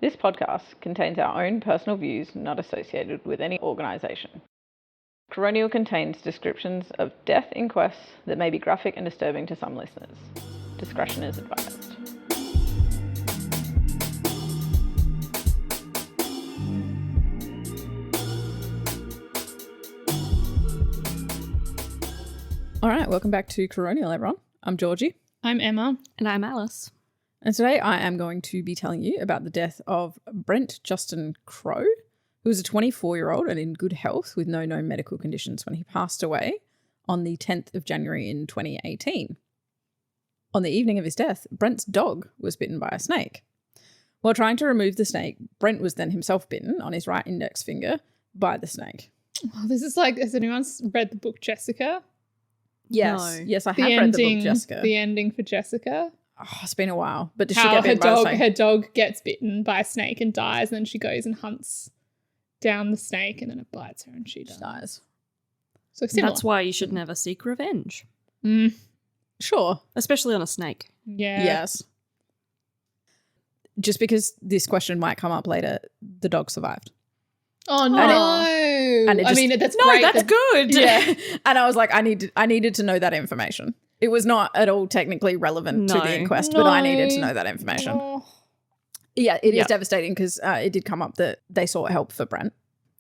This podcast contains our own personal views not associated with any organisation. Coronial contains descriptions of death inquests that may be graphic and disturbing to some listeners. Discretion is advised. All right, welcome back to Coronial, everyone. I'm Georgie. I'm Emma. And I'm Alice. And today I am going to be telling you about the death of Brent Justin Crowe, who was a 24-year-old and in good health with no known medical conditions when he passed away on the 10th of January in 2018. On the evening of his death, Brent's dog was bitten by a snake. While trying to remove the snake, Brent was then himself bitten on his right index finger by the snake. Oh, this is like, has anyone read the book Jessica? Yes. No. Yes, I have read the book Jessica. The ending for Jessica. Oh, it's been a while. But does she How get bitten by a snake? her dog gets bitten by a snake and dies, and then she goes and hunts down the snake, and then it bites her and she dies. So similar. That's why you should never seek revenge. Sure. Especially on a snake. Yeah. Yes. Just because this question might come up later, the dog survived. Oh no! And it just, I mean, that's No, great. that's good. Yeah. And I was like, I needed to know that information. It was not at all technically relevant to No. the inquest, but I needed to know that information. Oh. Yeah, it is devastating because it did come up that they sought help for Brent,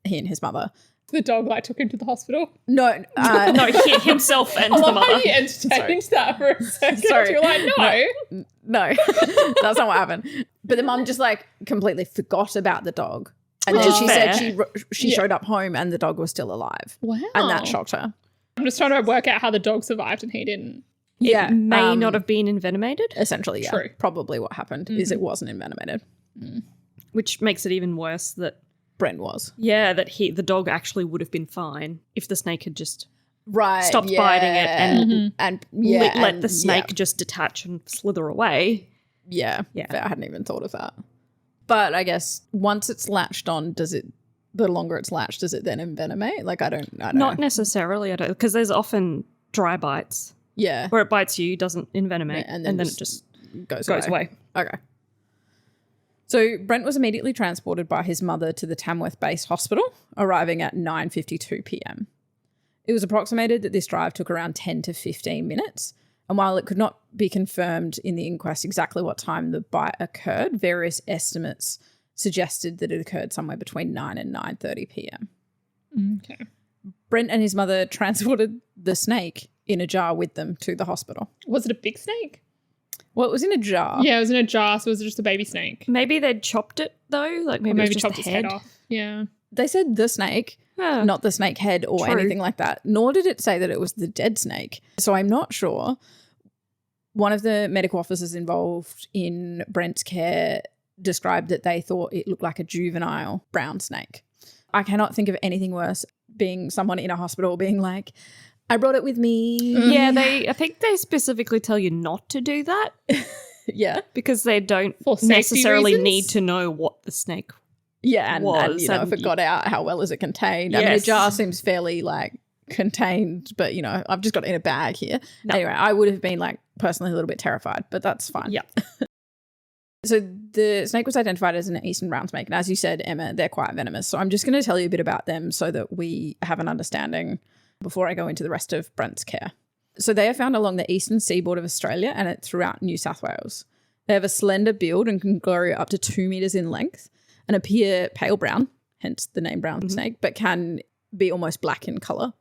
he and his mother. The dog took him to the hospital. No, No, he himself and I the love how mother. you entertained that for a second. Sorry. You're like, no. no, that's not what happened. But the mum just completely forgot about the dog. And then Which is she fair. said she showed up home and the dog was still alive. Wow. And that shocked her. I'm just trying to work out how the dog survived and he didn't. Yeah. May not have been envenomated, Essentially, yeah. True. Probably what happened is it wasn't envenomated. which makes it even worse that, Brent was. that the dog actually would have been fine if the snake had just Stopped biting it and let the snake Yeah. just detach and slither away. Yeah. Yeah. I hadn't even thought of that. But I guess once it's latched on, the longer it's latched, does it then envenomate? I don't know. Not necessarily, because there's often dry bites Yeah. where it bites you, doesn't envenomate, And and then then it just goes away. Okay. So Brent was immediately transported by his mother to the Tamworth Base Hospital, arriving at 9:52 p.m. It was approximated that this drive took around 10 to 15 minutes, and while it could not be confirmed in the inquest exactly what time the bite occurred, various estimates suggested that it occurred somewhere between 9 and 9:30 p.m. Okay. Brent and his mother transported the snake in a jar with them to the hospital. Was it a big snake? Well, it was in a jar. Yeah, it was in a jar, so was it just a baby snake? Maybe they'd chopped it though, Or maybe it maybe was just chopped the its head off. Yeah. They said the snake, Yeah. not the snake head or True. anything like that, nor did it say that it was the dead snake. So I'm not sure. One of the medical officers involved in Brent's care described that they thought it looked like a juvenile brown snake. I cannot think of anything worse being someone in a hospital being like, I brought it with me. Yeah, I think they specifically tell you not to do that Yeah. because they don't For safety necessarily reasons? need to know what the snake. Yeah. And Was, if and it got out, how well is it contained? I mean, a Yes. jar seems fairly contained, but I've just got it in a bag here. No. Anyway, I would have been personally a little bit terrified, but that's fine. Yeah. So the snake was identified as an eastern brown snake. And as you said, Emma, they're quite venomous. So I'm just going to tell you a bit about them so that we have an understanding before I go into the rest of Brent's care. So they are found along the eastern seaboard of Australia and throughout New South Wales. They have a slender build and can grow up to 2 meters in length and appear pale brown, hence the name brown snake, but can be almost black in colour.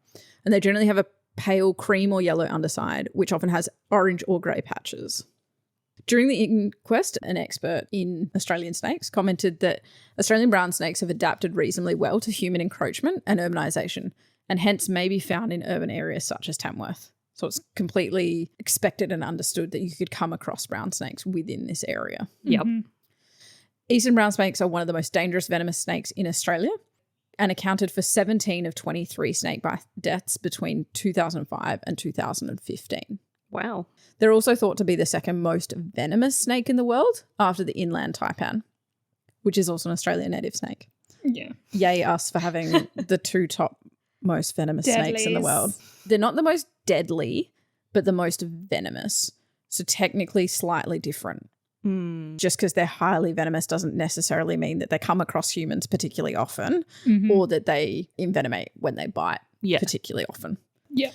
And they generally have a pale cream or yellow underside, which often has orange or grey patches. During the inquest, an expert in Australian snakes commented that Australian brown snakes have adapted reasonably well to human encroachment and urbanisation, and hence may be found in urban areas such as Tamworth. So it's completely expected and understood that you could come across brown snakes within this area. Yep. Eastern brown snakes are one of the most dangerous venomous snakes in Australia and accounted for 17 of 23 snake bite deaths between 2005 and 2015. Wow. They're also thought to be the second most venomous snake in the world after the inland taipan, which is also an Australian native snake. Yeah. Yay us for having the two top most venomous snakes in the Deadlies. world. They're not the most deadly, but the most venomous. So technically slightly different. Just because they're highly venomous doesn't necessarily mean that they come across humans particularly often or that they envenomate when they bite particularly often. Yeah.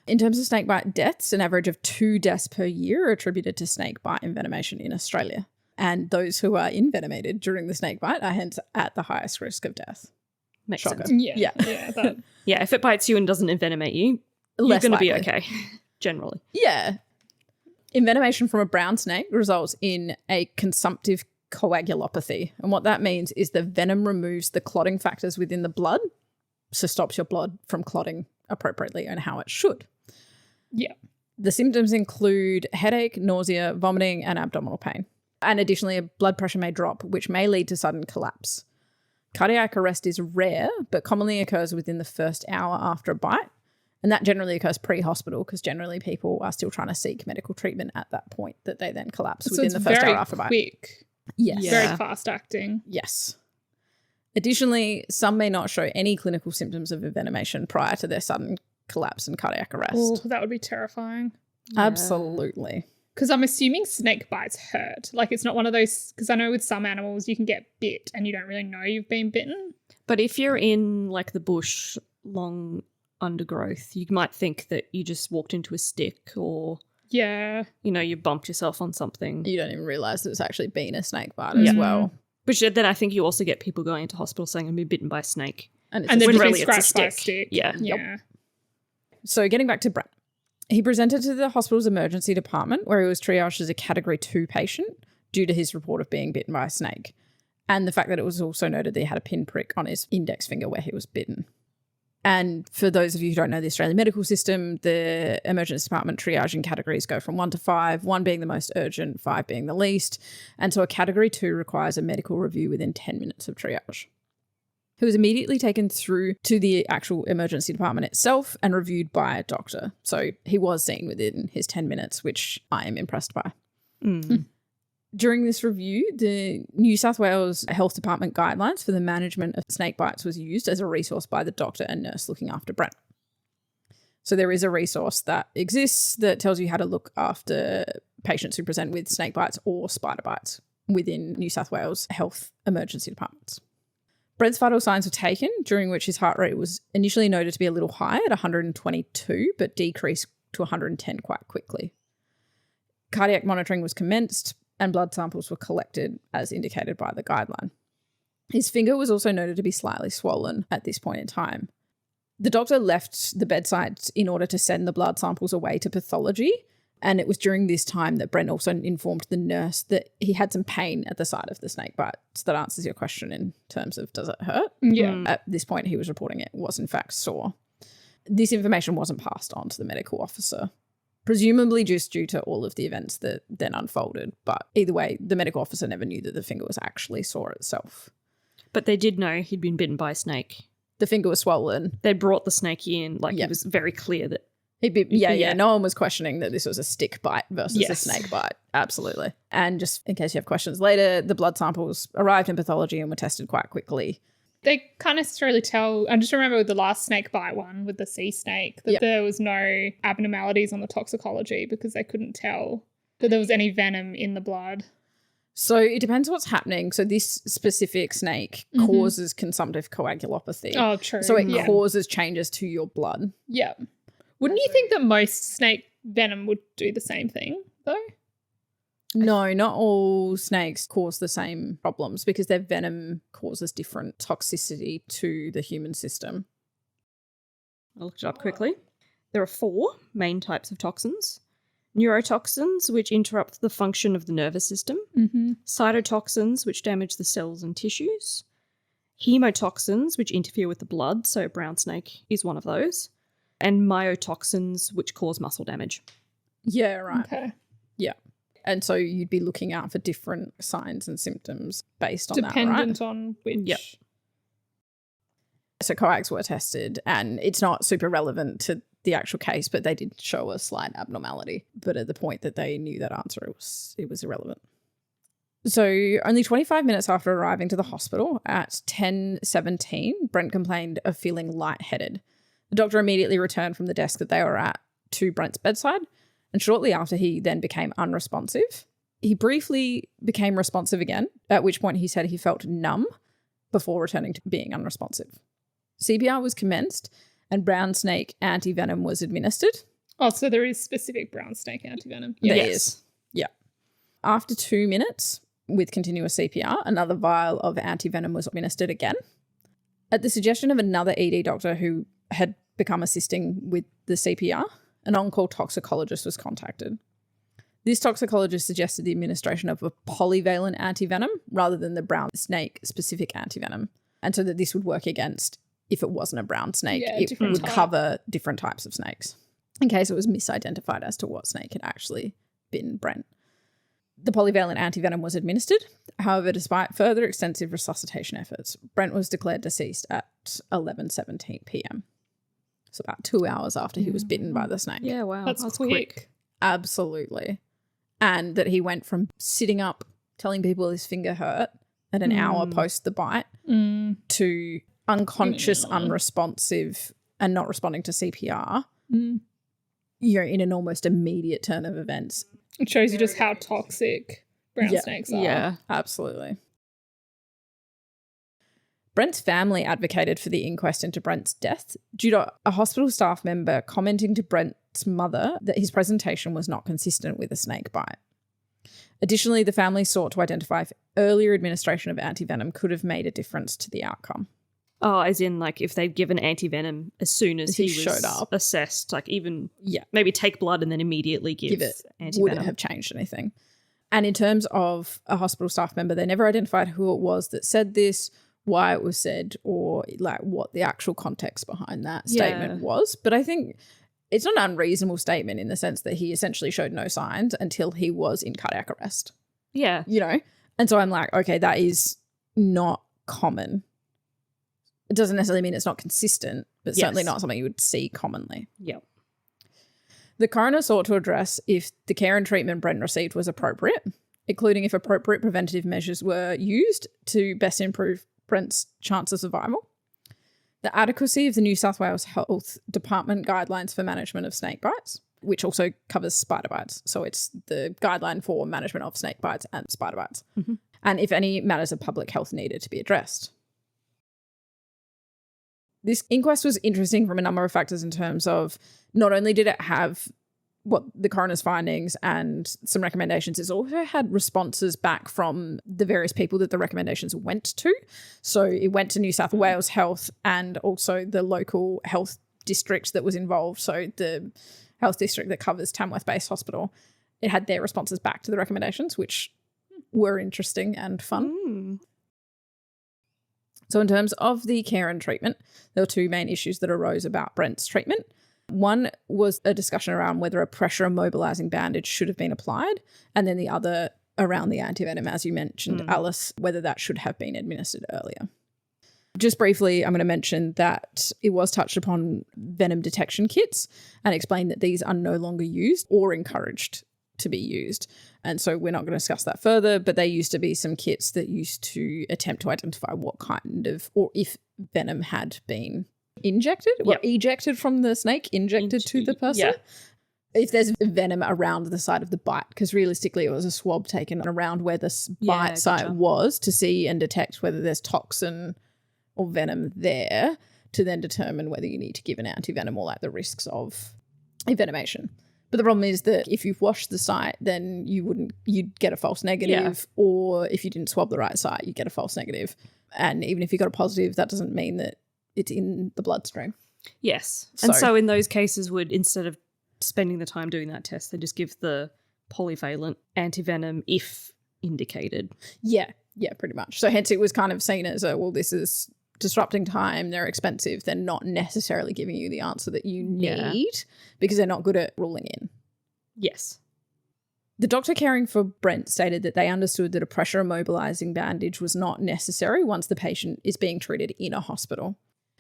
In terms of snakebite deaths, an average of 2 deaths per year are attributed to snakebite envenomation in Australia. And those who are envenomated during the snakebite are hence at the highest risk of death. Makes Shocker. sense. Yeah. Yeah, if it bites you and doesn't envenomate you, you're Less going to be likely. okay, generally. Yeah. Envenomation from a brown snake results in a consumptive coagulopathy. And what that means is the venom removes the clotting factors within the blood, so stops your blood from clotting appropriately and how it should. Yeah. The symptoms include headache, nausea, vomiting, and abdominal pain. And additionally, blood pressure may drop, which may lead to sudden collapse. Cardiac arrest is rare, but commonly occurs within the first hour after a bite. And that generally occurs pre-hospital because generally people are still trying to seek medical treatment at that point that they then collapse within the first hour after a bite. Quick. Yes. Yeah. Very fast acting. Yes. Additionally, some may not show any clinical symptoms of envenomation prior to their sudden collapse and cardiac arrest. Oh, that would be terrifying. Absolutely. Because I'm assuming snake bites hurt. Like it's not one of those, because I know with some animals you can get bit and you don't really know you've been bitten. But if you're in like the bush, long undergrowth, you might think that you just walked into a stick or, Yeah. you know, you bumped yourself on something. You don't even realise that it's actually been a snake bite as well. But then I think you also get people going into hospital saying, I'm been bitten by a snake. And And then When just really been it's a scratched by a stick. stick. Yeah. Yeah. So getting back to Brett, he presented to the hospital's emergency department where he was triaged as a category 2 patient due to his report of being bitten by a snake and the fact that it was also noted that he had a pinprick on his index finger where he was bitten. And for those of you who don't know the Australian medical system, the emergency department triaging categories go from 1 to 5, 1 being the most urgent, 5 being the least. And so a category 2 requires a medical review within 10 minutes of triage. He was immediately taken through to the actual emergency department itself and reviewed by a doctor. So he was seen within his 10 minutes, which I am impressed by. During this review, the New South Wales Health Department guidelines for the management of snake bites was used as a resource by the doctor and nurse looking after Brent. So there is a resource that exists that tells you how to look after patients who present with snake bites or spider bites within New South Wales Health Emergency Departments. Brent's vital signs were taken, during which his heart rate was initially noted to be a little high at 122, but decreased to 110 quite quickly. Cardiac monitoring was commenced, and blood samples were collected as indicated by the guideline. His finger was also noted to be slightly swollen at this point in time. The doctor left the bedside in order to send the blood samples away to pathology, and it was during this time that Brent also informed the nurse that he had some pain at the site of the snake bite. So that answers your question in terms of does it hurt? Yeah. At this point, he was reporting it was in fact sore. This information wasn't passed on to the medical officer, presumably just due to all of the events that then unfolded. But either way, the medical officer never knew that the finger was actually sore itself. But they did know he'd been bitten by a snake. The finger was swollen. They brought the snake in. Like, Yeah. it was very clear that. Yeah. No one was questioning that this was a stick bite versus a Yes. snake bite. Absolutely. And just in case you have questions later, the blood samples arrived in pathology and were tested quite quickly. They can't necessarily tell. I just remember with the last snake bite one with the sea snake that there was no abnormalities on the toxicology because they couldn't tell that there was any venom in the blood. So it depends what's happening. So this specific snake causes consumptive coagulopathy. Oh, true. So it causes changes to your blood. Yeah. Wouldn't you think that most snake venom would do the same thing, though? No, not all snakes cause the same problems because their venom causes different toxicity to the human system. I looked it up quickly. There are 4 main types of toxins. Neurotoxins, which interrupt the function of the nervous system. Cytotoxins, which damage the cells and tissues. Hemotoxins, which interfere with the blood, so a brown snake is one of those. And myotoxins, which cause muscle damage. Yeah, right. Okay. Yeah. And so you'd be looking out for different signs and symptoms based on Dependent that, right? on which. Yep. So coags were tested and it's not super relevant to the actual case, but they did show a slight abnormality. But at the point that they knew that answer, it was irrelevant. So only 25 minutes after arriving to the hospital at 10:17, Brent complained of feeling lightheaded. The doctor immediately returned from the desk that they were at to Brent's bedside, and shortly after he then became unresponsive. He briefly became responsive again, at which point he said he felt numb before returning to being unresponsive. CPR was commenced and brown snake antivenom was administered. Oh, so there is specific brown snake antivenom. There Yes. is. Yeah. After 2 minutes with continuous CPR, another vial of antivenom was administered again. At the suggestion of another ED doctor who had become assisting with the CPR, an on-call toxicologist was contacted. This toxicologist suggested the administration of a polyvalent antivenom rather than the brown snake specific antivenom. And so that this would work against, if it wasn't a brown snake, it different would type. cover different types of snakes in case it was misidentified as to what snake had actually been Brent. The polyvalent antivenom was administered. However, despite further extensive resuscitation efforts, Brent was declared deceased at 11:17 p.m. So about 2 hours after he was bitten by the snake. Yeah, wow. That's quick. Absolutely. And that he went from sitting up telling people his finger hurt at an hour post the bite to unconscious, unresponsive, and not responding to CPR, you know, in an almost immediate turn of events. It shows you just how toxic brown snakes are. Yeah. Absolutely. Brent's family advocated for the inquest into Brent's death due to a hospital staff member commenting to Brent's mother that his presentation was not consistent with a snake bite. Additionally, the family sought to identify if earlier administration of antivenom could have made a difference to the outcome. Oh, as in, like, if they'd given antivenom as soon as he was showed up. assessed, like even Yeah. maybe take blood and then immediately give it antivenom. wouldn't have changed anything. And in terms of a hospital staff member, they never identified who it was that said this, why it was said, or like what the actual context behind that statement was. But I think it's not an unreasonable statement in the sense that he essentially showed no signs until he was in cardiac arrest, Yeah. you know? And so I'm like, okay, that is not common. It doesn't necessarily mean it's not consistent, but certainly not something you would see commonly. Yep. The coroner sought to address if the care and treatment Brent received was appropriate, including if appropriate preventative measures were used to best improve Brent's chance of survival, the adequacy of the New South Wales Health Department guidelines for management of snake bites, which also covers spider bites. So it's the guideline for management of snake bites and spider bites, and if any matters of public health needed to be addressed. This inquest was interesting from a number of factors in terms of not only did it have what the coroner's findings and some recommendations, it also had responses back from the various people that the recommendations went to. So it went to New South Wales Health and also the local health district that was involved. So the health district that covers Tamworth Base Hospital, it had their responses back to the recommendations, which were interesting and fun. So in terms of the care and treatment, there were two main issues that arose about Brent's treatment. One was a discussion around whether a pressure immobilizing bandage should have been applied, and then the other around the antivenom, as you mentioned, Alice, whether that should have been administered earlier. Just briefly, I'm going to mention that it was touched upon venom detection kits and explained that these are no longer used or encouraged to be used. And so we're not going to discuss that further, but there used to be some kits that used to attempt to identify what kind of, or if venom had been injected or ejected from the snake, injected to the person. If there's venom around the site of the bite, because realistically it was a swab taken around where the bite site was to see and detect whether there's toxin or venom there to then determine whether you need to give an antivenom or like the risks of envenomation. But the problem is that if you've washed the site, then you'd get a false negative, or if you didn't swab the right site, you get a false negative. And even if you got a positive, that doesn't mean that it's in the bloodstream. Yes. And so in those cases would, instead of spending the time doing that test, they just give the polyvalent antivenom if indicated. Yeah, pretty much. So hence it was kind of seen as this is disrupting time, they're expensive, they're not necessarily giving you the answer that you need because they're not good at ruling in. Yes. The doctor caring for Brent stated that they understood that a pressure immobilizing bandage was not necessary once the patient is being treated in a hospital.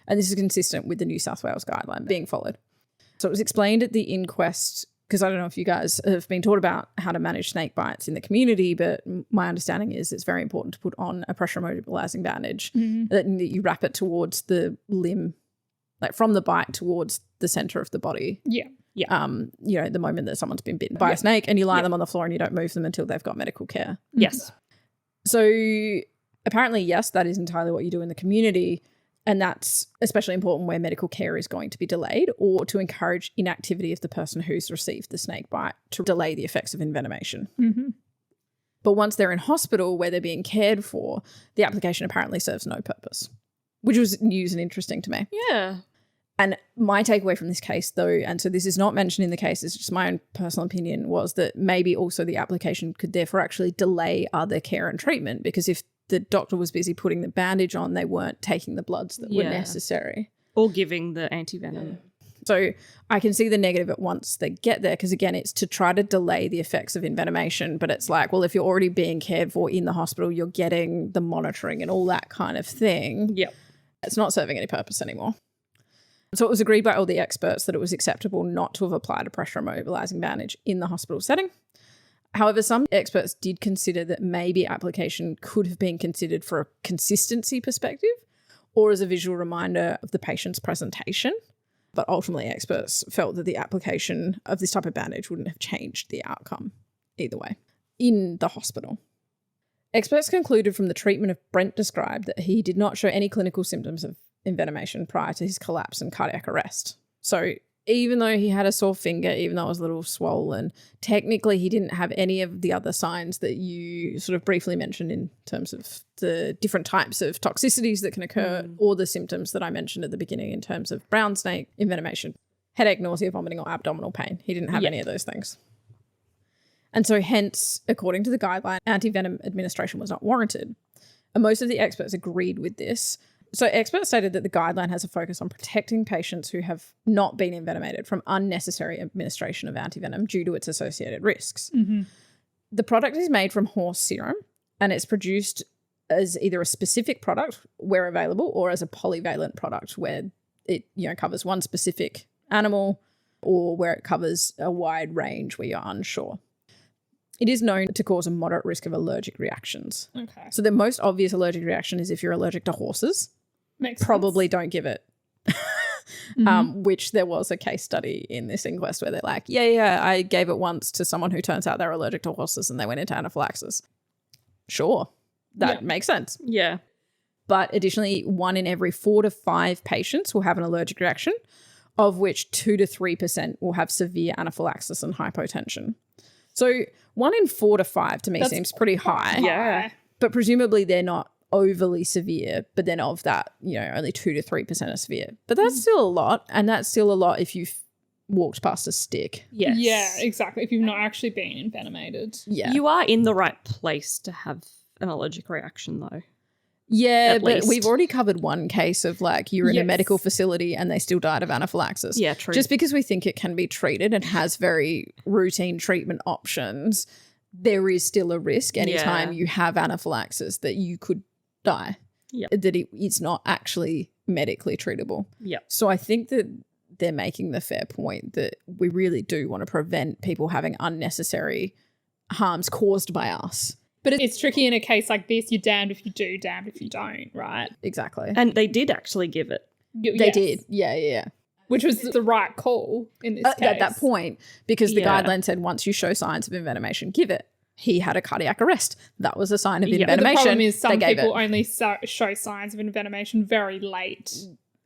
And this is consistent with the New South Wales guideline being followed. So it was explained at the inquest, because I don't know if you guys have been taught about how to manage snake bites in the community, but my understanding is it's very important to put on a pressure immobilizing bandage, that you wrap it towards the limb, like from the bite towards the center of the body. Yeah. The moment that someone's been bitten by a snake, and you lie them on the floor and you don't move them until they've got medical care. Yes. So apparently, yes, that is entirely what you do in the community. And that's especially important where medical care is going to be delayed, or to encourage inactivity of the person who's received the snake bite to delay the effects of envenomation. Mm-hmm. But once they're in hospital where they're being cared for, the application apparently serves no purpose, which was news and interesting to me. Yeah. And my takeaway from this case, though, and so this is not mentioned in the case, it's just my own personal opinion, was that maybe also the application could therefore actually delay other care and treatment, because if the doctor was busy putting the bandage on, they weren't taking the bloods that were necessary. Or giving the antivenom. So I can see the negative at once they get there, because, again, it's to try to delay the effects of envenomation. But it's like, well, if you're already being cared for in the hospital, you're getting the monitoring and all that kind of thing. Yep. It's not serving any purpose anymore. So it was agreed by all the experts that it was acceptable not to have applied a pressure immobilizing bandage in the hospital setting. However, some experts did consider that maybe application could have been considered for a consistency perspective or as a visual reminder of the patient's presentation. But ultimately, experts felt that the application of this type of bandage wouldn't have changed the outcome either way in the hospital. Experts concluded from the treatment of Brent described that he did not show any clinical symptoms of envenomation prior to his collapse and cardiac arrest. So even though he had a sore finger, even though it was a little swollen, technically he didn't have any of the other signs that you sort of briefly mentioned in terms of the different types of toxicities that can occur or the symptoms that I mentioned at the beginning in terms of brown snake envenomation, headache, nausea, vomiting, or abdominal pain. He didn't have any of those things. And so hence, according to the guideline, antivenom administration was not warranted. And most of the experts agreed with this. So experts stated that the guideline has a focus on protecting patients who have not been envenomated from unnecessary administration of antivenom due to its associated risks. Mm-hmm. The product is made from horse serum, and it's produced as either a specific product where available or as a polyvalent product where it covers one specific animal or where it covers a wide range where you're unsure. It is known to cause a moderate risk of allergic reactions. Okay. So the most obvious allergic reaction is if you're allergic to horses. Makes Probably sense. don't give it. Mm-hmm. Which there was a case study in this inquest where they're like, I gave it once to someone who turns out they're allergic to horses and they went into anaphylaxis. Sure, that makes sense. Yeah. But additionally, 1 in every 4 to 5 patients will have an allergic reaction, of which 2 to 3% will have severe anaphylaxis and hypotension. So 1 in 4 to 5 to me seems pretty high. Yeah. But presumably they're not overly severe, but then of that, only 2 to 3% are severe. But that's still a lot, and that's still a lot if you've walked past a stick. Yes. Yeah, exactly. If you've not actually been envenomated. Yeah. You are in the right place to have an allergic reaction, though. Yeah, At but least. we've already covered one case of you're in a medical facility and they still died of anaphylaxis. Yeah, true. Just because we think it can be treated and has very routine treatment options, there is still a risk anytime you have anaphylaxis that you could die. Yep. That it's not actually medically treatable. Yep. So I think that they're making the fair point that we really do want to prevent people having unnecessary harms caused by us. But it's tricky in a case like this. You're damned if you do, damned if you don't, right? Exactly. And they did actually give it. They did. Yeah. Which was the right call in this case. At that point, because the guideline said once you show signs of envenomation, give it. He had a cardiac arrest. That was a sign of envenomation. But the problem is some they gave people it. only show signs of envenomation very late.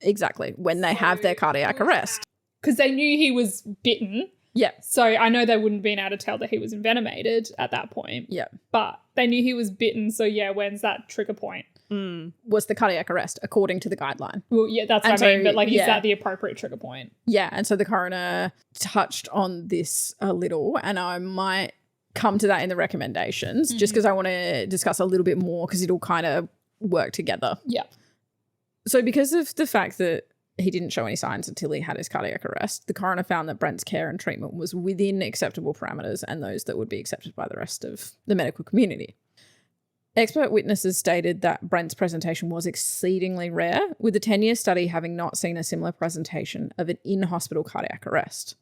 Exactly, when they have their cardiac arrest. Because they knew he was bitten. Yeah. So I know they wouldn't have been able to tell that he was envenomated at that point. Yeah. But they knew he was bitten. So when's that trigger point? Was the cardiac arrest, according to the guideline. Well, yeah, that's what I mean. But is that the appropriate trigger point? Yeah, and so the coroner touched on this a little, and I might come to that in the recommendations just because I want to discuss a little bit more because it'll kind of work together. Yeah. So because of the fact that he didn't show any signs until he had his cardiac arrest, the coroner found that Brent's care and treatment was within acceptable parameters and those that would be accepted by the rest of the medical community. Expert witnesses stated that Brent's presentation was exceedingly rare, with the 10-year study having not seen a similar presentation of an in-hospital cardiac arrest.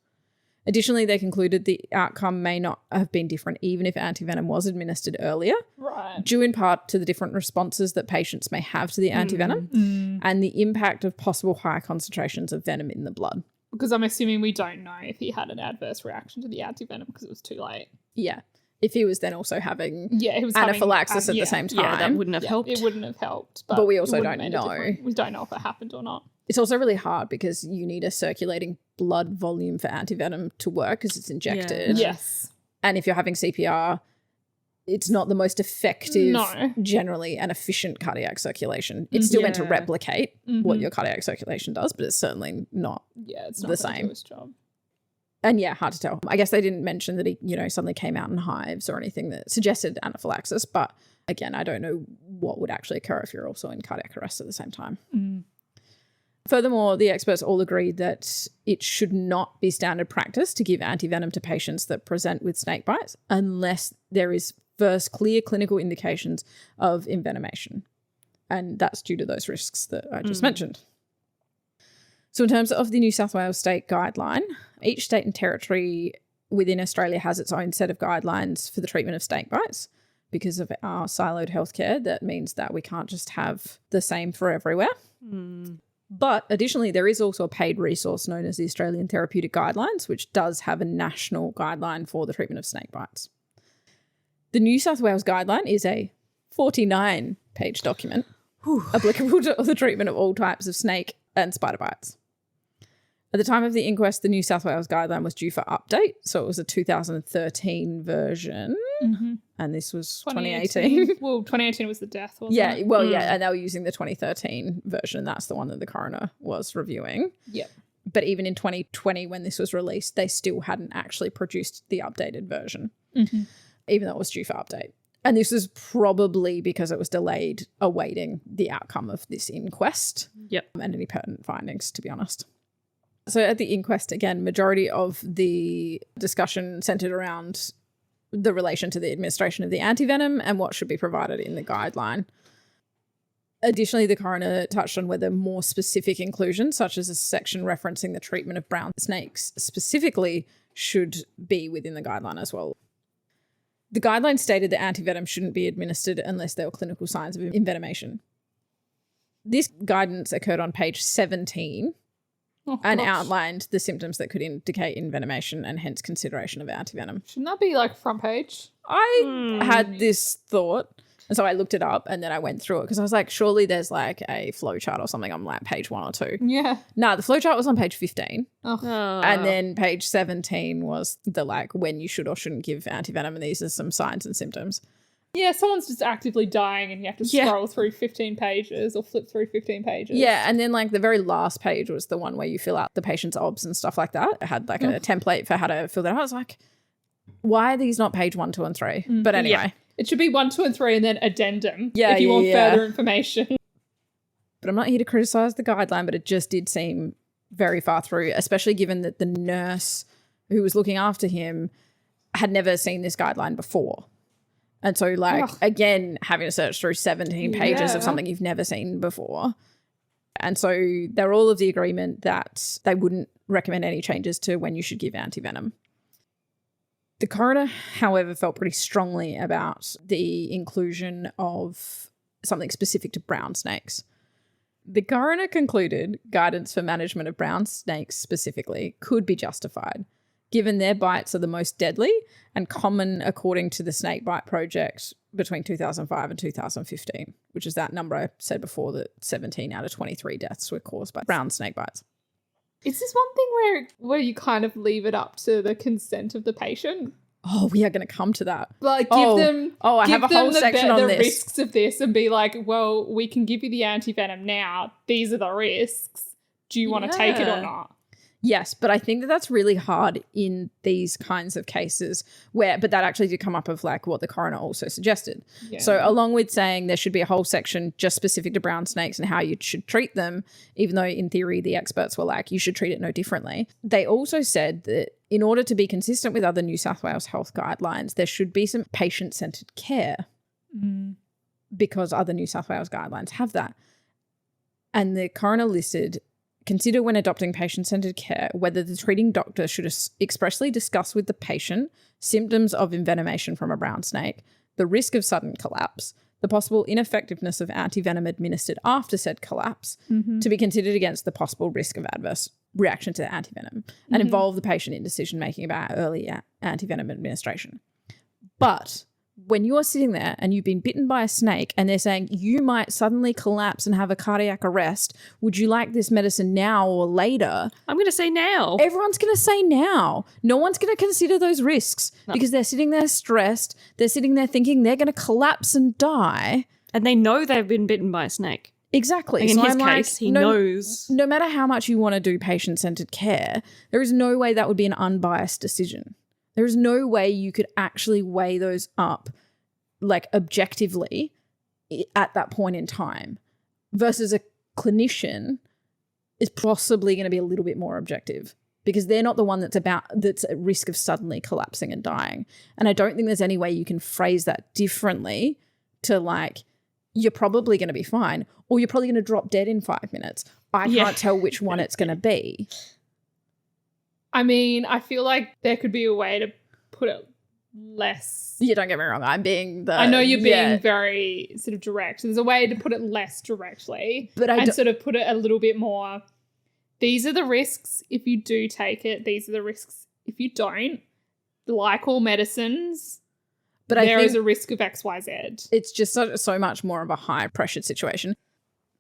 Additionally, they concluded the outcome may not have been different even if antivenom was administered earlier, Right. due in part to the different responses that patients may have to the antivenom and the impact of possible higher concentrations of venom in the blood. Because I'm assuming we don't know if he had an adverse reaction to the antivenom because it was too late. Yeah. If he was then also having he was anaphylaxis having, at the same time. Yeah, that wouldn't have helped. It wouldn't have helped. But we also it don't wouldn't have made a know. difference. We don't know if it happened or not. It's also really hard because you need a circulating blood volume for antivenom to work because it's injected. Yeah. Yes. And if you're having CPR, it's not the most effective, No. generally, and efficient cardiac circulation. It's still meant to Yeah. replicate what your cardiac circulation does, but it's certainly not. Yeah, it's not the gonna same. do its job. And yeah, hard to tell. I guess they didn't mention that he, suddenly came out in hives or anything that suggested anaphylaxis. But again, I don't know what would actually occur if you're also in cardiac arrest at the same time. Furthermore, the experts all agreed that it should not be standard practice to give antivenom to patients that present with snake bites unless there is first clear clinical indications of envenomation. And that's due to those risks that I just mentioned. So in terms of the New South Wales state guideline, each state and territory within Australia has its own set of guidelines for the treatment of snake bites. Because of our siloed healthcare, that means that we can't just have the same for everywhere. But additionally, there is also a paid resource known as the Australian Therapeutic Guidelines, which does have a national guideline for the treatment of snake bites. The New South Wales guideline is a 49-page document applicable to the treatment of all types of snake and spider bites. At the time of the inquest, the New South Wales guideline was due for update, so it was a 2013 version, and this was 2018. Well, 2018 was the death, wasn't it? And they were using the 2013 version. That's the one that the coroner was reviewing. Yep. But even in 2020, when this was released, they still hadn't actually produced the updated version, even though it was due for update. And this was probably because it was delayed awaiting the outcome of this inquest and any pertinent findings, to be honest. So at the inquest, again, majority of the discussion centred around the relation to the administration of the antivenom and what should be provided in the guideline. Additionally, the coroner touched on whether more specific inclusions, such as a section referencing the treatment of brown snakes specifically, should be within the guideline as well. The guideline stated that antivenom shouldn't be administered unless there were clinical signs of envenomation. This guidance occurred on page 17 and outlined the symptoms that could indicate envenomation and hence consideration of antivenom. Shouldn't that be like front page? I had this thought, and so I looked it up and then I went through it because I was like, surely there's like a flowchart or something on like page 1 or 2. Yeah. No, the flowchart was on page 15. Oh. And then page 17 was the like when you should or shouldn't give antivenom, and these are some signs and symptoms. Yeah, someone's just actively dying and you have to scroll through 15 pages or flip through 15 pages. Yeah, and then like the very last page was the one where you fill out the patient's obs and stuff like that. It had like a template for how to fill that out. I was like, why are these not page 1, 2, and 3? But anyway. Yeah. It should be 1, 2, and 3 and then addendum if you want further information. But I'm not here to criticise the guideline, but it just did seem very far through, especially given that the nurse who was looking after him had never seen this guideline before. And so, like, again, having to search through 17 pages of something you've never seen before. And so they're all of the agreement that they wouldn't recommend any changes to when you should give antivenom. The coroner, however, felt pretty strongly about the inclusion of something specific to brown snakes. The coroner concluded guidance for management of brown snakes specifically could be justified, given their bites are the most deadly and common according to the Snake Bite Project between 2005 and 2015, which is that number I said before, that 17 out of 23 deaths were caused by brown snake bites. Is this one thing where you kind of leave it up to the consent of the patient? Oh, we are going to come to that. Like give them I have a whole section on the this. risks of this and be like, well, we can give you the antivenom now. These are the risks. Do you want to take it or not? Yes, but I think that that's really hard in these kinds of cases but that actually did come up of like what the coroner also suggested. Yeah. So along with saying there should be a whole section just specific to brown snakes and how you should treat them, even though in theory the experts were like, you should treat it no differently. They also said that in order to be consistent with other New South Wales health guidelines, there should be some patient-centred care because other New South Wales guidelines have that. And the coroner listed, consider when adopting patient-centred care whether the treating doctor should expressly discuss with the patient symptoms of envenomation from a brown snake, the risk of sudden collapse, the possible ineffectiveness of antivenom administered after said collapse, to be considered against the possible risk of adverse reaction to the antivenom and involve the patient in decision-making about early antivenom administration. But when you're sitting there and you've been bitten by a snake and they're saying you might suddenly collapse and have a cardiac arrest, would you like this medicine now or later? I'm going to say now. Everyone's going to say now. No one's going to consider those risks because they're sitting there stressed. They're sitting there thinking they're going to collapse and die. And they know they've been bitten by a snake. Exactly. Like in so his I'm case, he knows. No matter how much you want to do patient-centered care, there is no way that would be an unbiased decision. There is no way you could actually weigh those up like objectively at that point in time versus a clinician is possibly going to be a little bit more objective because they're not the one that's at risk of suddenly collapsing and dying. And I don't think there's any way you can phrase that differently to like, you're probably going to be fine or you're probably going to drop dead in 5 minutes. I can't tell which one it's going to be. I mean, I feel like there could be a way to put it less. Yeah, don't get me wrong. I'm being I know you're being very sort of direct. There's a way to put it less directly, but sort of put it a little bit more. These are the risks if you do take it. These are the risks if you don't. Like all medicines, but there is a risk of X, Y, Z. It's just so much more of a high pressured situation.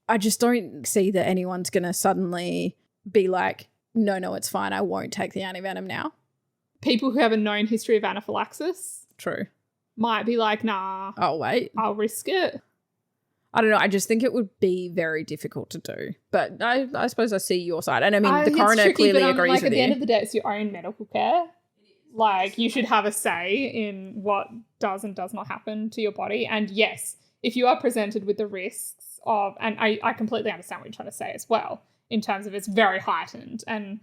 I just don't see that anyone's going to suddenly be like, no, it's fine. I won't take the antivenom now. People who have a known history of anaphylaxis might be like, nah. Oh, wait. I'll risk it. I don't know. I just think it would be very difficult to do. But I suppose I see your side. And I mean, the coroner clearly agrees with you. At the end of the day, it's your own medical care. Like, you should have a say in what does and does not happen to your body. And yes, if you are presented with the risks of, and I completely understand what you're trying to say as well, in terms of it's very heightened. And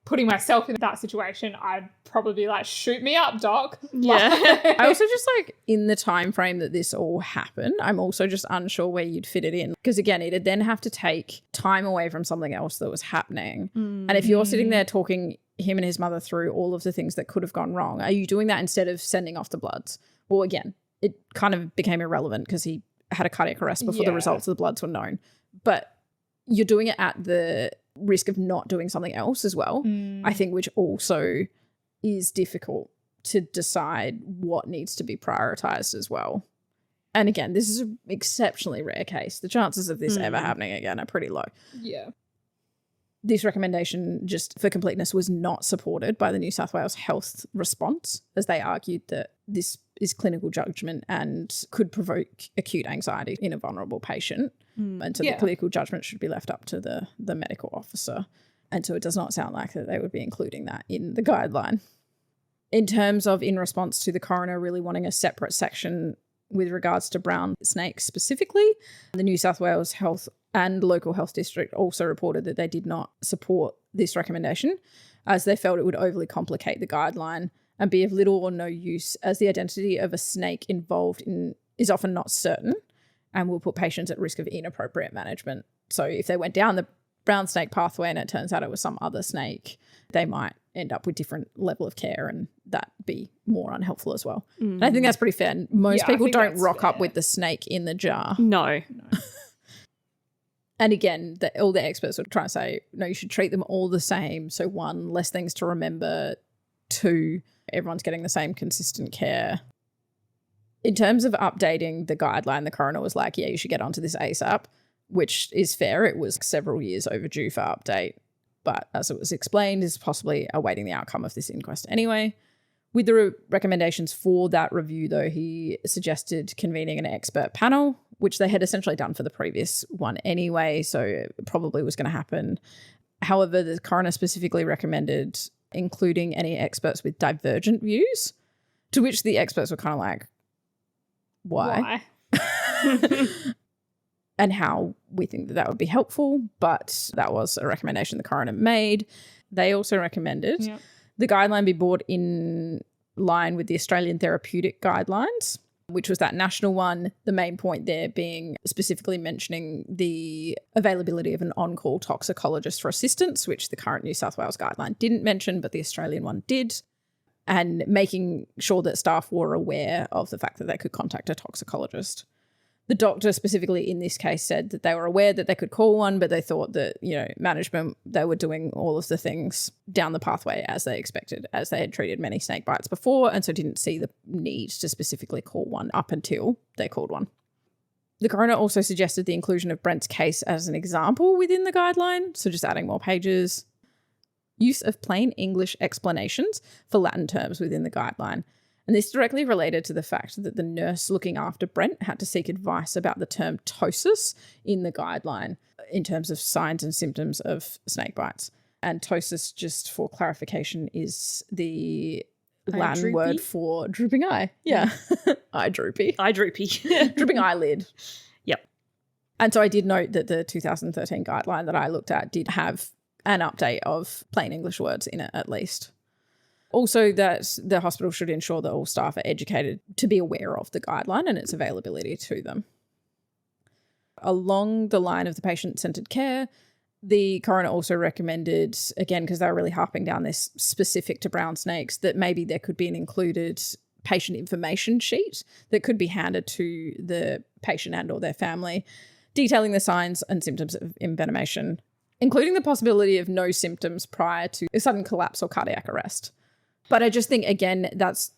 putting myself in that situation, I'd probably be like, shoot me up, doc. Yeah. I also just like in the time frame that this all happened, I'm also just unsure where you'd fit it in. Because again, it'd then have to take time away from something else that was happening. And if you're sitting there talking him and his mother through all of the things that could have gone wrong, are you doing that instead of sending off the bloods? Well, again, it kind of became irrelevant because he had a cardiac arrest before the results of the bloods were known. But you're doing it at the risk of not doing something else as well, I think, which also is difficult to decide what needs to be prioritized as well. And again, this is an exceptionally rare case. The chances of this ever happening again are pretty low. Yeah. This recommendation, just for completeness, was not supported by the New South Wales Health response, as they argued that this is clinical judgment and could provoke acute anxiety in a vulnerable patient. And so the political judgment should be left up to the medical officer. And so it does not sound like that they would be including that in the guideline. In terms of in response to the coroner really wanting a separate section with regards to brown snakes specifically, the New South Wales Health and Local Health District also reported that they did not support this recommendation, as they felt it would overly complicate the guideline and be of little or no use, as the identity of a snake involved is often not certain and will put patients at risk of inappropriate management. So if they went down the brown snake pathway and it turns out it was some other snake, they might end up with different level of care and that be more unhelpful as well. And I think that's pretty fair. Most people don't rock up with the snake in the jar. No. And again, all the experts were trying to say, no, you should treat them all the same. So 1, less things to remember. 2, everyone's getting the same consistent care. In terms of updating the guideline, the coroner was like, yeah, you should get onto this ASAP, which is fair. It was several years overdue for update. But as it was explained, is possibly awaiting the outcome of this inquest anyway. With the recommendations for that review, though, he suggested convening an expert panel, which they had essentially done for the previous one anyway, so it probably was going to happen. However, the coroner specifically recommended including any experts with divergent views, to which the experts were kind of like, why? And how we think that would be helpful, but that was a recommendation the coroner made. They also recommended the guideline be brought in line with the Australian Therapeutic Guidelines, which was that national one, the main point there being specifically mentioning the availability of an on-call toxicologist for assistance, which the current New South Wales guideline didn't mention, but the Australian one did, and making sure that staff were aware of the fact that they could contact a toxicologist. The doctor specifically in this case said that they were aware that they could call one, but they thought that, management, they were doing all of the things down the pathway as they expected, as they had treated many snake bites before, and so didn't see the need to specifically call one up until they called one. The coroner also suggested the inclusion of Brent's case as an example within the guideline, so just adding more pages. Use of plain English explanations for Latin terms within the guideline. And this directly related to the fact that the nurse looking after Brent had to seek advice about the term ptosis in the guideline in terms of signs and symptoms of snake bites. And ptosis, just for clarification, is the Latin word for drooping eye. Yeah. Eye droopy. Eye droopy. Drooping eyelid. Yep. And so I did note that the 2013 guideline that I looked at did have an update of plain English words in it at least. Also, that the hospital should ensure that all staff are educated to be aware of the guideline and its availability to them. Along the line of the patient-centred care, the coroner also recommended, again, because they were really harping down this specific to brown snakes, that maybe there could be an included patient information sheet that could be handed to the patient and or their family, detailing the signs and symptoms of envenomation, including the possibility of no symptoms prior to a sudden collapse or cardiac arrest. But I just think, again, that's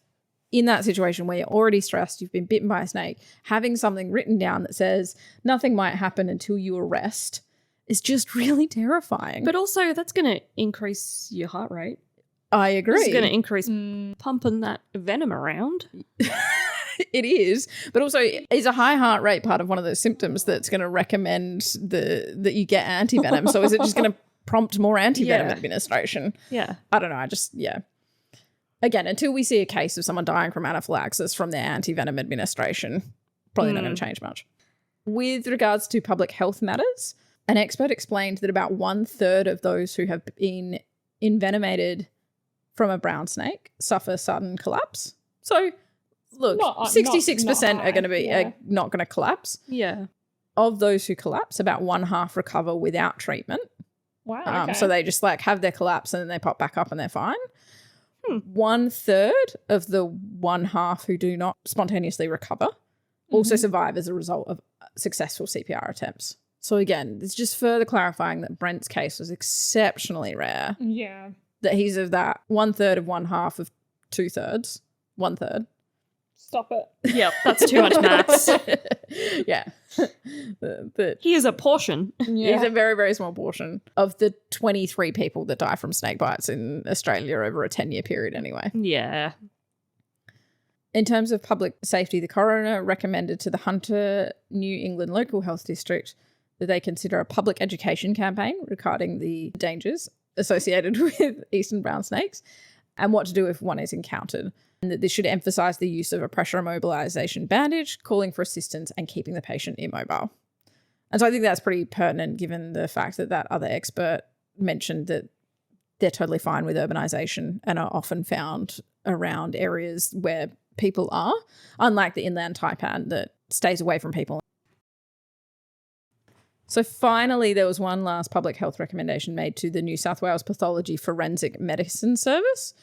in that situation where you're already stressed, you've been bitten by a snake, having something written down that says nothing might happen until you arrest is just really terrifying. But also that's going to increase your heart rate. I agree. It's going to increase pumping that venom around. It is. But also, is a high heart rate part of one of those symptoms that's going to recommend that you get antivenom? So is it just going to prompt more antivenom administration? Yeah. I don't know. Again, until we see a case of someone dying from anaphylaxis from their antivenom administration, probably not going to change much. With regards to public health matters, an expert explained that about 1/3 of those who have been envenomated from a brown snake suffer sudden collapse. So, look, 66% are going to be not going to collapse. Yeah. Of those who collapse, about 1/2 recover without treatment. Wow. Okay. So they just have their collapse and then they pop back up and they're fine. 1/3 of the 1/2 who do not spontaneously recover also survive as a result of successful CPR attempts. So again, it's just further clarifying that Brent's case was exceptionally rare. Yeah. That he's of that 1/3 of 1/2 of 2/3. 1/3. Stop it. Yep, that's too much maths. Yeah. But He is a portion. he's a very, very small portion of the 23 people that die from snake bites in Australia over a 10-year period anyway. Yeah. In terms of public safety, the coroner recommended to the Hunter New England Local Health District that they consider a public education campaign regarding the dangers associated with eastern brown snakes and what to do if one is encountered. And that this should emphasise the use of a pressure immobilisation bandage, calling for assistance and keeping the patient immobile. And so I think that's pretty pertinent given the fact that that other expert mentioned that they're totally fine with urbanisation and are often found around areas where people are, unlike the inland taipan that stays away from people. So finally, there was one last public health recommendation made to the New South Wales Pathology Forensic Medicine Service,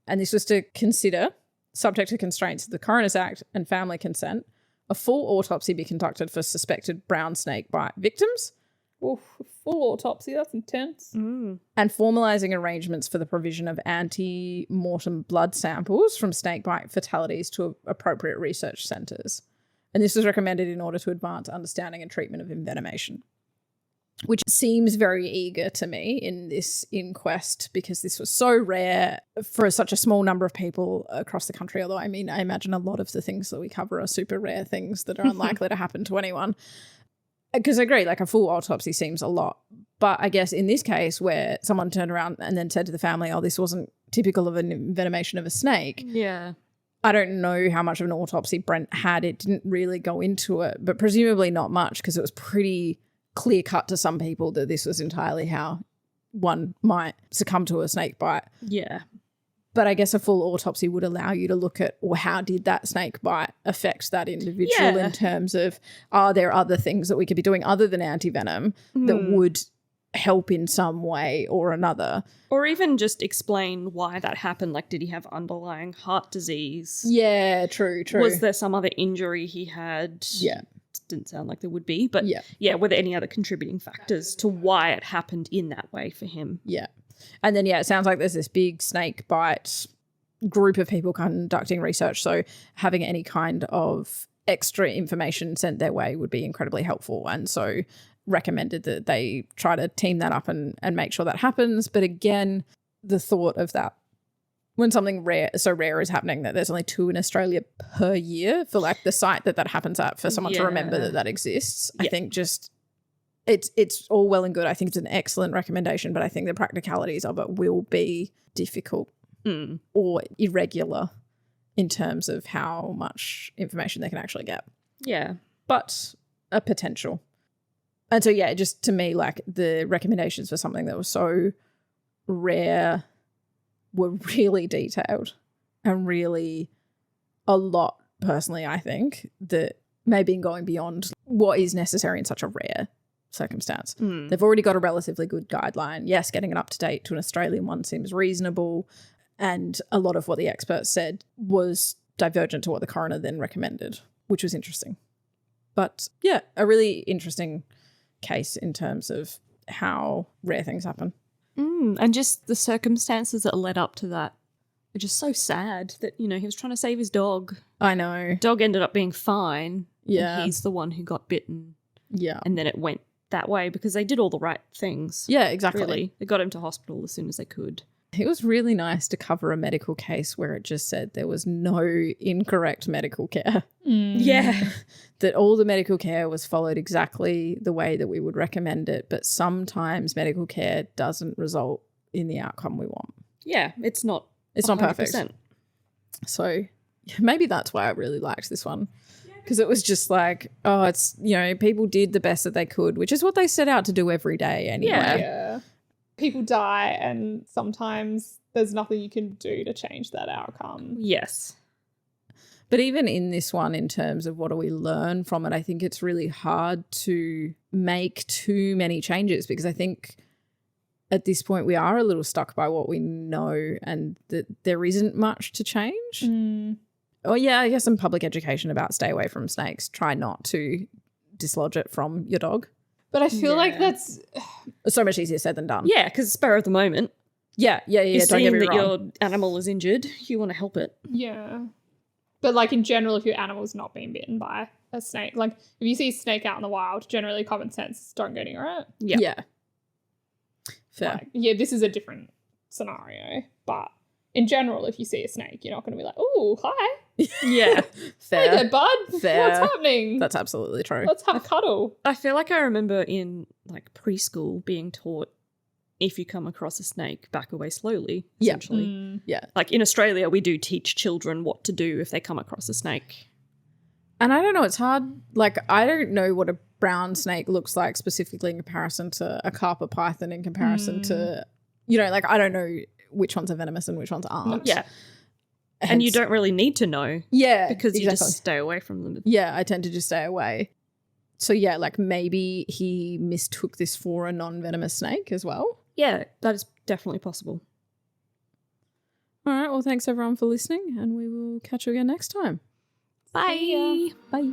and this was to consider, subject to constraints of the Coroner's Act and family consent, a full autopsy be conducted for suspected brown snake bite victims. Oof, full autopsy, that's intense. And formalising arrangements for the provision of anti-mortem blood samples from snakebite fatalities to appropriate research centres. And this was recommended in order to advance understanding and treatment of envenomation, which seems very eager to me in this inquest because this was so rare for such a small number of people across the country. Although, I mean, I imagine a lot of the things that we cover are super rare things that are unlikely to happen to anyone. Because I agree, a full autopsy seems a lot. But I guess in this case where someone turned around and then said to the family, oh, this wasn't typical of an envenomation of a snake. Yeah. I don't know how much of an autopsy Brent had. It didn't really go into it, but presumably not much because it was pretty clear cut to some people that this was entirely how one might succumb to a snake bite. Yeah. But I guess a full autopsy would allow you to look at, well, how did that snake bite affect that individual in terms of, are there other things that we could be doing other than antivenom that would help in some way or another? Or even just explain why that happened. Did he have underlying heart disease? Yeah, true. Was there some other injury he had? Yeah. didn't sound like there would be. But yeah, were there any other contributing factors to why it happened in that way for him? Yeah. And then, it sounds like there's this big snake bite group of people conducting research. So having any kind of extra information sent their way would be incredibly helpful. And so recommended that they try to team that up and make sure that happens. But again, the thought of that, when something so rare is happening that there's only 2 in Australia per year for like the site that happens at, for someone to remember that exists, I think just it's all well and good. I think it's an excellent recommendation, but I think the practicalities of it will be difficult or irregular in terms of how much information they can actually get. Yeah. But a potential. And so, just to me, like the recommendations for something that was so rare were really detailed and really a lot, personally, I think, that may be going beyond what is necessary in such a rare circumstance. They've already got a relatively good guideline. Yes, getting it up to date to an Australian one seems reasonable, and a lot of what the experts said was divergent to what the coroner then recommended, which was interesting. But a really interesting case in terms of how rare things happen. And just the circumstances that led up to that are just so sad that, he was trying to save his dog. I know. Dog ended up being fine. Yeah. And he's the one who got bitten. Yeah. And then it went that way because they did all the right things. Yeah, exactly. Really. They got him to hospital as soon as they could. It was really nice to cover a medical case where it just said there was no incorrect medical care. Yeah. That all the medical care was followed exactly the way that we would recommend it, but sometimes medical care doesn't result in the outcome we want. Yeah, it's not 100%. Perfect. So maybe that's why I really liked this one. Because it was just like, it's, people did the best that they could, which is what they set out to do every day anyway. Yeah. People die and sometimes there's nothing you can do to change that outcome. Yes. But even in this one, in terms of what do we learn from it, I think it's really hard to make too many changes because I think at this point we are a little stuck by what we know and that there isn't much to change. Oh, yeah, I guess some public education about stay away from snakes. Try not to dislodge it from your dog. But I feel like that's so much easier said than done. Yeah, because spur of the moment. Yeah. You're Don't get seeing me that wrong. your animal is injured. You want to help it. Yeah. But like in general, if your animal's not being bitten by a snake, like if you see a snake out in the wild, generally common sense is don't go near it. Yeah. Fair. Like, this is a different scenario. But in general, if you see a snake, you're not going to be like, oh, hi. Yeah. Fair. Hey there, bud. Fair. What's happening? That's absolutely true. Let's have a cuddle. I feel like I remember in like preschool being taught if you come across a snake, back away slowly, essentially. Yeah. Like in Australia, we do teach children what to do if they come across a snake. And I don't know, it's hard. Like, I don't know what a brown snake looks like specifically in comparison to a carpet python in comparison to, like, I don't know which ones are venomous and which ones aren't. Yeah. And you don't really need to know. Yeah. Because you exactly. just stay away from them. Yeah, I tend to just stay away. So, like maybe he mistook this for a non-venomous snake as well. Yeah, that is definitely possible. All right, well, thanks everyone for listening and we will catch you again next time. Bye. Bye.